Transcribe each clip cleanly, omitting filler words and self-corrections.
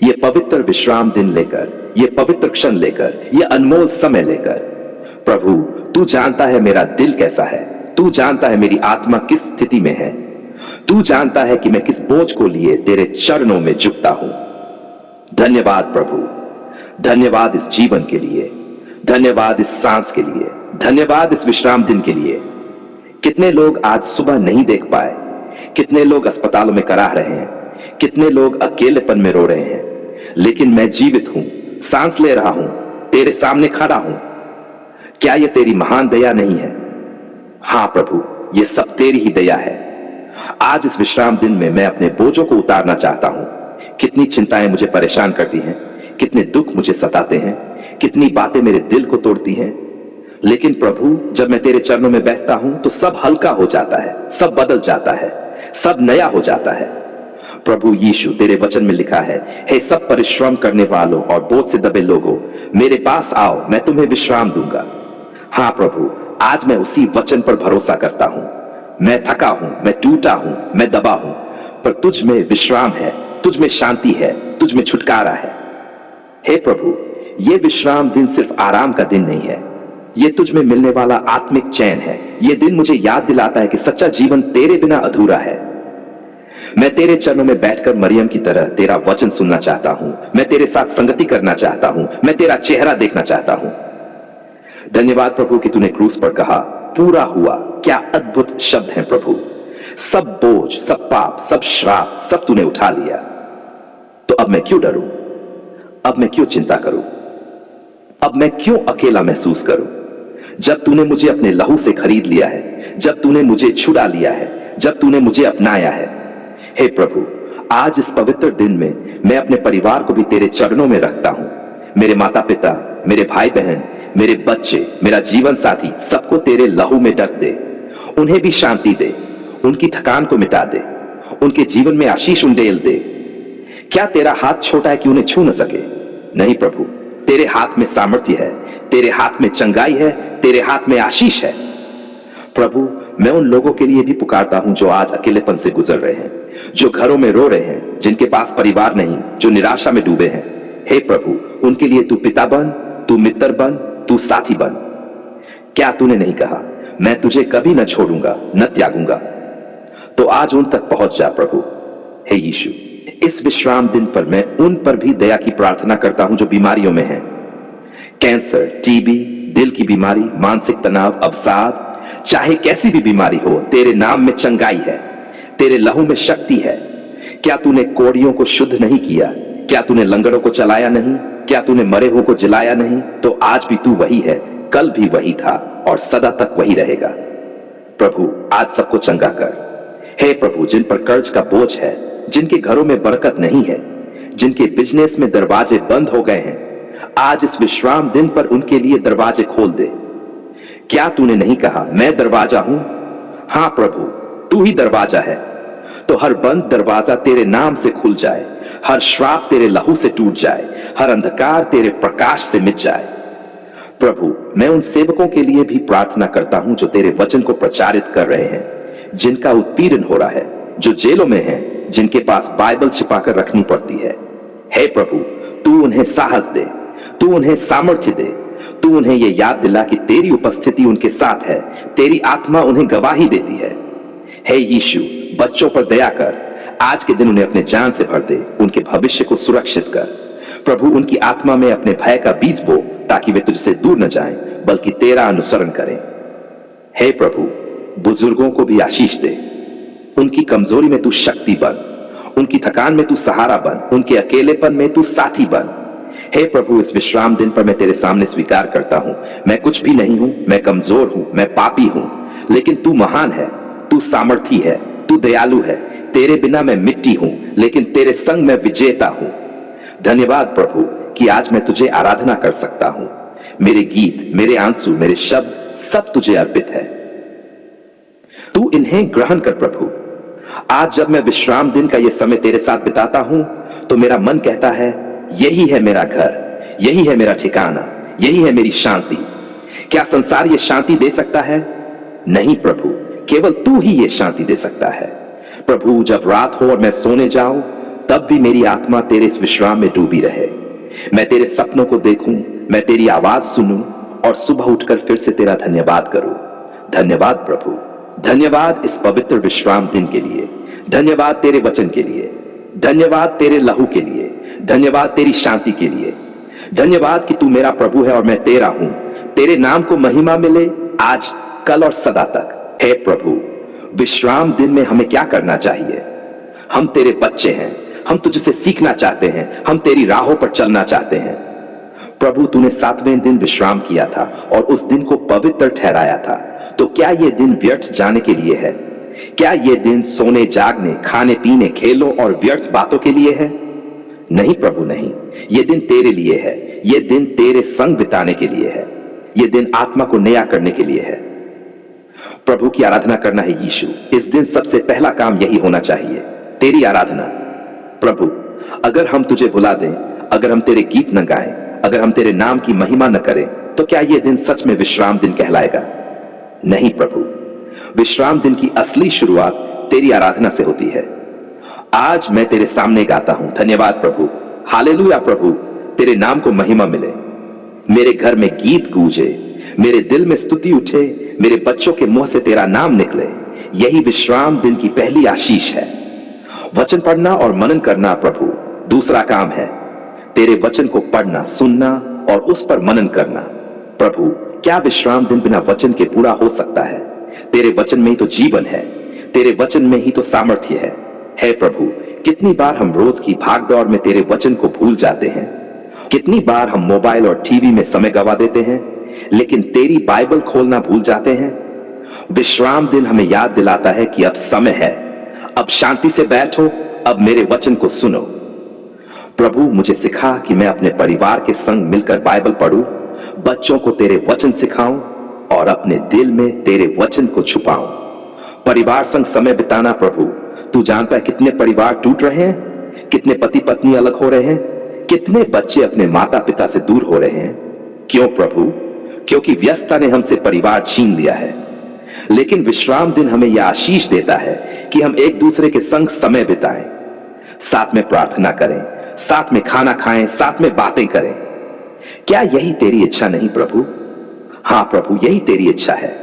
ये पवित्र विश्राम दिन लेकर, ये पवित्र क्षण लेकर, ये अनमोल समय लेकर, प्रभु तू जानता है मेरा दिल कैसा है, तू जानता है मेरी आत्मा किस स्थिति में है, तू जानता है कि मैं किस बोझ को लिए तेरे चरणों में झुकता हूं। धन्यवाद प्रभु, धन्यवाद इस जीवन के लिए, धन्यवाद इस सांस के लिए, धन्यवाद इस विश्राम दिन के लिए। कितने लोग आज सुबह नहीं देख पाए, कितने लोग अस्पतालों में कराह रहे हैं, कितने लोग अकेलेपन में रो रहे हैं, लेकिन मैं जीवित हूं, सांस ले रहा हूं, तेरे सामने खड़ा हूं। क्या यह तेरी महान दया नहीं है? हां प्रभु, यह सब तेरी ही दया है। आज इस विश्राम दिन में मैं अपने बोझों को उतारना चाहता हूं। कितनी चिंताएं मुझे परेशान करती हैं, कितने दुख मुझे सताते हैं, कितनी बातें मेरे दिल को तोड़ती हैं, लेकिन प्रभु जब मैं तेरे चरणों में बैठता हूं तो सब हल्का हो जाता है, सब बदल जाता है, सब नया हो जाता है। प्रभु यीशु, तेरे वचन में लिखा है, हे सब परिश्रम करने वालों और बोझ से दबे लोगों, मेरे पास आओ, मैं तुम्हें विश्राम दूंगा। हां प्रभु, आज मैं उसी वचन पर भरोसा करता हूं। मैं थका हूं, मैं टूटा हूं, मैं दबा हूं, पर तुझ में विश्राम है, तुझ में शांति है, तुझ में छुटकारा है। हे प्रभु, यह विश्राम दिन सिर्फ आराम का दिन नहीं है, यह तुझ में मिलने वाला आत्मिक चैन है। यह दिन मुझे याद दिलाता है कि सच्चा जीवन तेरे बिना अधूरा है। मैं तेरे चरणों में बैठकर मरियम की तरह तेरा वचन सुनना चाहता हूं, मैं तेरे साथ संगति करना चाहता हूं, मैं तेरा चेहरा देखना चाहता हूं। धन्यवाद प्रभु कि तूने क्रूस पर कहा, पूरा हुआ। क्या अद्भुत शब्द हैं प्रभु। सब बोझ, सब पाप, सब श्राप, सब तूने उठा लिया। तो अब मैं क्यों डरूं? अब मैं क्यों चिंता करूं? अब मैं क्यों अकेला महसूस करूं? जब तूने मुझे अपने लहू से खरीद लिया है, जब तूने मुझे छुड़ा लिया है, जब तूने मुझे अपनाया है। हे प्रभु, आज इस पवित्र दिन में मैं अपने परिवार को भी तेरे चरणों में रखता हूं। मेरे माता पिता, मेरे भाई बहन, मेरे बच्चे, मेरा जीवन साथी, सबको तेरे लहू में ढक दे। उन्हें भी शांति दे, उनकी थकान को मिटा दे, उनके जीवन में आशीष उंडेल दे। क्या तेरा हाथ छोटा है कि उन्हें छू न सके? नहीं प्रभु, तेरे हाथ में सामर्थ्य है, तेरे हाथ में चंगाई है, तेरे हाथ में आशीष है। प्रभु, मैं उन लोगों के लिए भी पुकारता हूं जो आज अकेलेपन से गुजर रहे हैं, जो घरों में रो रहे हैं, जिनके पास परिवार नहीं, जो निराशा में डूबे हैं। हे प्रभु, उनके लिए तू पिता बन, तू मित्र बन, तू साथी बन। क्या तूने नहीं कहा, मैं तुझे कभी न छोड़ूंगा, न त्यागूंगा? तो आज उन तक पहुंच जा प्रभु। हे यीशु, इस विश्राम दिन पर मैं उन पर भी दया की प्रार्थना करता हूं जो बीमारियों में हैं। कैंसर, टीबी, दिल की बीमारी, मानसिक तनाव, अवसाद, चाहे कैसी भी बीमारी हो, तेरे नाम में चंगाई है, तेरे लहू में शक्ति है। क्या तूने कोड़ियों को शुद्ध नहीं किया? क्या तूने लंगड़ों को चलाया नहीं? क्या तूने मरे हुओं को जिलाया नहीं? तो आज भी तू वही है, कल भी वही था और सदा तक वही रहेगा। प्रभु, आज सबको चंगा कर। हे प्रभु, जिन पर कर्ज का बोझ है, जिनके घरों में बरकत नहीं है, जिनके बिजनेस में दरवाजे बंद हो गए हैं, आज इस विश्राम दिन पर उनके लिए दरवाजे खोल दे। क्या तूने नहीं कहा, मैं दरवाजा हूं? हां प्रभु, तू ही दरवाजा है। तो हर बंद दरवाजा तेरे नाम से खुल जाए, हर श्राप तेरे लहू से टूट जाए, हर अंधकार तेरे प्रकाश से मिट जाए। प्रभु, मैं उन सेवकों के लिए भी प्रार्थना करता हूं जो तेरे वचन को प्रचारित कर रहे हैं, जिनका उत्पीड़न हो रहा है, जो जेलों में हैं, जिनके पास बाइबल छिपाकर रखनी पड़ती है। हे प्रभु, तू उन्हें साहस दे, तू उन्हें सामर्थ्य दे, तू उन्हें यह याद दिला कि तेरी उपस्थिति उनके साथ है, तेरी आत्मा उन्हें गवाही देती है। हे यीशु, बच्चों पर दया कर, आज के दिन उन्हें अपने जान से भर दे, उनके भविष्य को सुरक्षित कर। प्रभु, उनकी आत्मा में अपने भय का बीज बो, ताकि वे तुझसे दूर न जाएं, बल्कि तेरा अनुसरण करें। हे प्रभु, बुजुर्गों को भी आशीष दे, उनकी कमजोरी में तू शक्ति बन, उनकी थकान में तू सहारा बन, उनके अकेलेपन में तू साथी बन। हे प्रभु, इस विश्राम दिन पर मैं तेरे सामने स्वीकार करता हूं, मैं कुछ भी नहीं हूं, मैं कमजोर हूं, मैं पापी हूं, लेकिन तू महान है, तू सामर्थी है, तू दयालु है। तेरे बिना मैं मिट्टी हूं, लेकिन तेरे संग मैं विजेता हूं। धन्यवाद प्रभु कि आज मैं तुझे आराधना कर सकता हूं। मेरे गीत, मेरे आंसू, मेरे शब्द सब तुझे अर्पित है। तू इन्हें ग्रहण कर प्रभु। आज जब मैं विश्राम दिन का यह समय तेरे साथ बिताता हूं, तो मेरा मन कहता है, यही है मेरा घर, यही है मेरा ठिकाना, यही है मेरी शांति। क्या संसार ये शांति दे सकता है? नहीं प्रभु, केवल तू ही ये शांति दे सकता है। प्रभु, जब रात हो और मैं सोने जाऊं, तब भी मेरी आत्मा तेरे इस विश्राम में डूबी रहे। मैं तेरे सपनों को देखूं, मैं तेरी आवाज सुनूं और सुबह उठकर फिर से तेरा धन्यवाद करूं। धन्यवाद प्रभु, धन्यवाद इस पवित्र विश्राम दिन के लिए, धन्यवाद तेरे वचन के लिए, धन्यवाद तेरे लहू के लिए, धन्यवाद तेरी शांति के लिए, धन्यवाद कि तू मेरा प्रभु है और मैं तेरा हूं। तेरे नाम को महिमा मिले आज, कल और सदा तक। हे प्रभु, विश्राम दिन में हमें क्या करना चाहिए? हम तेरे बच्चे हैं, हम तुझसे सीखना चाहते हैं, हम तेरी राहों पर चलना चाहते हैं। प्रभु, तूने 7वें दिन विश्राम किया था और उस दिन को पवित्र ठहराया था, तो क्या यह दिन व्यर्थ जाने के लिए है? क्या यह दिन सोने जागने, खाने पीने, खेलों और व्यर्थ बातों के लिए है? नहीं प्रभु, नहीं। यह दिन तेरे लिए है, यह दिन तेरे संग बिताने के लिए है, यह दिन आत्मा को नया करने के लिए है। प्रभु की आराधना करना है यीशु। इस दिन सबसे पहला काम यही होना चाहिए, तेरी आराधना। प्रभु, अगर हम तुझे भुला दें, अगर हम तेरे गीत न गाएं, अगर हम तेरे नाम की महिमा न करें, तो क्या यह दिन सच में विश्राम दिन कहलाएगा? नहीं प्रभु, विश्राम दिन की असली शुरुआत तेरी आराधना से होती है। आज मैं तेरे सामने गाता हूं, धन्यवाद प्रभु, हालेलुया प्रभु, तेरे नाम को महिमा मिले। मेरे घर में गीत गूंजे, मेरे दिल में स्तुति उठे, मेरे बच्चों के मुंह से तेरा नाम निकले। यही विश्राम दिन की पहली आशीष है। वचन पढ़ना और मनन करना प्रभु दूसरा काम है। तेरे वचन को पढ़ना, सुनना और उस पर मनन करना। प्रभु, क्या विश्राम दिन बिना वचन के पूरा हो सकता है? तेरे वचन में ही तो जीवन है, तेरे वचन में ही तो सामर्थ्य है। हे प्रभु, कितनी बार हम रोज की भागदौड़ में तेरे वचन को भूल जाते हैं। कितनी बार हम मोबाइल और टीवी में समय गवा देते हैं, लेकिन तेरी बाइबल खोलना भूल जाते हैं। विश्राम दिन हमें याद दिलाता है कि अब समय है, अब शांति से बैठो, अब मेरे वचन को सुनो। प्रभु, मुझे सिखा कि मैं अपने परिवार के संग मिलकर बाइबल पढूं, बच्चों को तेरे वचन सिखाऊं और अपने दिल में तेरे वचन को छुपाऊं। परिवार संग समय बिताना प्रभु, तू जानता है कितने परिवार टूट रहे हैं, कितने पति पत्नी अलग हो रहे हैं, कितने बच्चे अपने माता पिता से दूर हो रहे हैं। क्यों प्रभु? क्योंकि व्यस्तता ने हमसे परिवार छीन लिया है। लेकिन विश्राम दिन हमें यह आशीष देता है कि हम एक दूसरे के संग समय बिताएं, साथ में प्रार्थना करें, साथ में खाना खाएं, साथ में बातें करें। क्या यही तेरी इच्छा नहीं प्रभु? हां प्रभु, यही तेरी इच्छा है।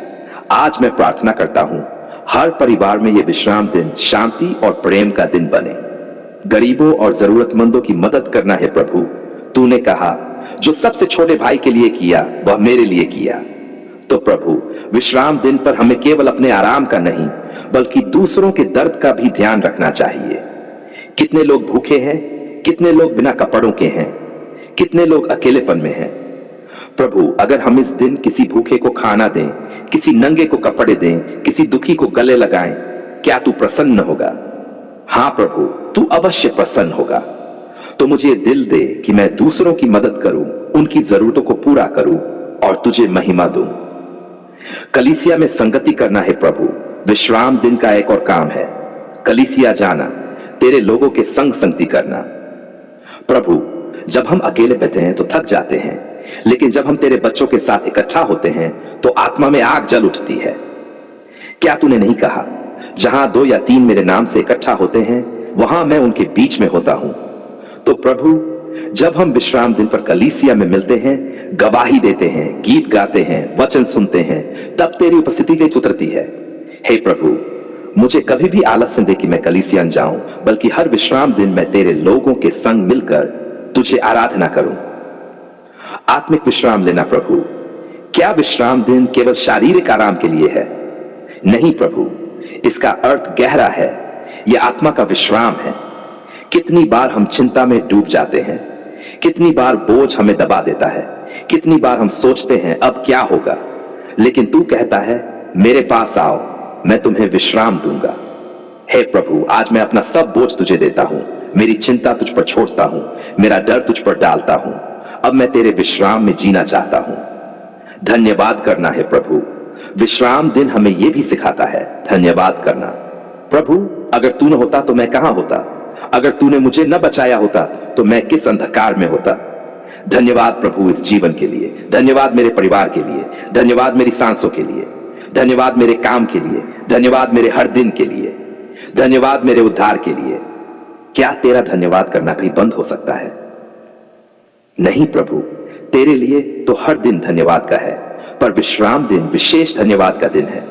आज मैं प्रार्थना करता हूं, हर परिवार में यह विश्राम दिन शांति और प्रेम का दिन बने। गरीबों और जरूरतमंदों की मदद करना है प्रभु। तूने कहा, जो सबसे छोटे भाई के लिए किया वह मेरे लिए किया। तो प्रभु, विश्राम दिन पर हमें केवल अपने आराम का नहीं, बल्कि दूसरों के दर्द का भी ध्यान रखना चाहिए। कितने लोग भूखे हैं, कितने लोग बिना कपड़ों के हैं, कितने लोग अकेलेपन में हैं। प्रभु, अगर हम इस दिन किसी भूखे को खाना दें, किसी नंगे को कपड़े दें, किसी दुखी को गले लगाएं, क्या तू प्रसन्न होगा? हां प्रभु, तू अवश्य प्रसन्न होगा। तो मुझे दिल दे कि मैं दूसरों की मदद करूं, उनकी जरूरतों को पूरा करूं और तुझे महिमा दूं। कलीसिया में संगति करना है प्रभु, विश्राम दिन का एक और काम है। कलीसिया जाना, तेरे लोगों के संग संगति करना। प्रभु, जब हम अकेले बैठे हैं तो थक जाते हैं, लेकिन जब हम तेरे बच्चों के साथ इकट्ठा होते हैं तो आत्मा में आग जल उठती है। क्या तूने नहीं कहा, जहां 2 या 3 मेरे नाम से इकट्ठा होते हैं वहां मैं उनके बीच में होता हूं। तो प्रभु, जब हम विश्राम दिन पर कलीसिया में मिलते हैं, गवाही देते हैं, गीत गाते हैं, वचन सुनते हैं, तब तेरी उपस्थिति लेट उतरती है। हे प्रभु, मुझे कभी भी आलस न दे कि मैं कलीसिया जाऊं, बल्कि हर विश्राम दिन मैं तेरे लोगों के संग मिलकर तुझे आराधना करूं। आत्मिक विश्राम लेना प्रभु। क्या विश्राम दिन केवल शारीरिक आराम के लिए है? नहीं प्रभु, इसका अर्थ गहरा है। यह आत्मा का विश्राम है। कितनी बार हम चिंता में डूब जाते हैं, कितनी बार बोझ हमें दबा देता है, कितनी बार हम सोचते हैं अब क्या होगा, लेकिन तू कहता है मेरे पास आओ, मैं तुम्हें विश्राम दूंगा। हे प्रभु, आज मैं अपना सब बोझ तुझे देता हूं, मेरी चिंता तुझ पर छोड़ता हूं, मेरा डर तुझ पर डालता हूं। अब मैं तेरे विश्राम में जीना चाहता हूं। धन्यवाद करना है प्रभु। विश्राम दिन हमें यह भी सिखाता है धन्यवाद करना। प्रभु, अगर तू न होता तो मैं कहां होता? अगर तूने मुझे न बचाया होता तो मैं किस अंधकार में होता? धन्यवाद प्रभु इस जीवन के लिए, धन्यवाद मेरे परिवार के लिए, धन्यवाद मेरी सांसों के लिए, धन्यवाद मेरे काम के लिए, धन्यवाद मेरे हर दिन के लिए, धन्यवाद मेरे उद्धार के लिए। क्या तेरा धन्यवाद करना कहीं बंद हो सकता है? नहीं प्रभु, तेरे लिए तो हर दिन धन्यवाद का है, पर विश्राम दिन विशेष धन्यवाद का दिन है।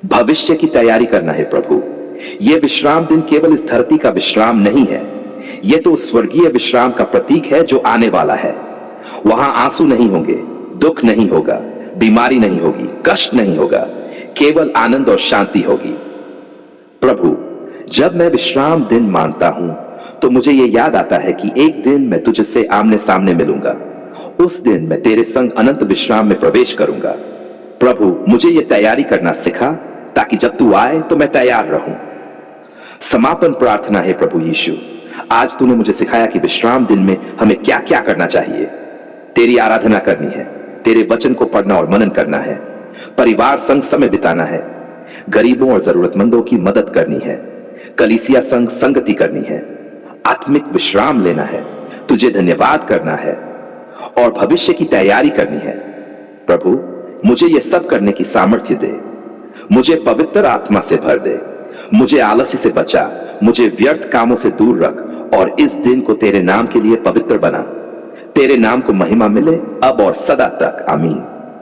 भविष्य की तैयारी करना है प्रभु। यह विश्राम दिन केवल इस धरती का विश्राम नहीं है, यह तो स्वर्गीय विश्राम का प्रतीक है जो आने वाला है। वहां आंसू नहीं होंगे, दुख नहीं होगा, बीमारी नहीं होगी, कष्ट नहीं होगा, केवल आनंद और शांति होगी। प्रभु, जब मैं विश्राम दिन मानता हूं तो मुझे यह याद आता है कि एक दिन मैं तुझसे आमने सामने मिलूंगा। उस दिन मैं तेरे संग अनंत विश्राम में प्रवेश करूंगा। प्रभु, मुझे यह तैयारी करना सिखा ताकि जब तू आए तो मैं तैयार रहूं। समापन प्रार्थना है प्रभु यीशु, आज तूने मुझे सिखाया कि विश्राम दिन में हमें क्या क्या करना चाहिए। तेरी आराधना करनी है, तेरे वचन को पढ़ना और मनन करना है, परिवार संग समय बिताना है, गरीबों और जरूरतमंदों की मदद करनी है, कलीसिया संग संगति करनी है, आत्मिक विश्राम लेना है, तुझे धन्यवाद करना है और भविष्य की तैयारी करनी है। प्रभु, मुझे यह सब करने की सामर्थ्य दे, मुझे पवित्र आत्मा से भर दे, मुझे आलस्य से बचा, मुझे व्यर्थ कामों से दूर रख और इस दिन को तेरे नाम के लिए पवित्र बना। तेरे नाम को महिमा मिले अब और सदा तक। आमीन।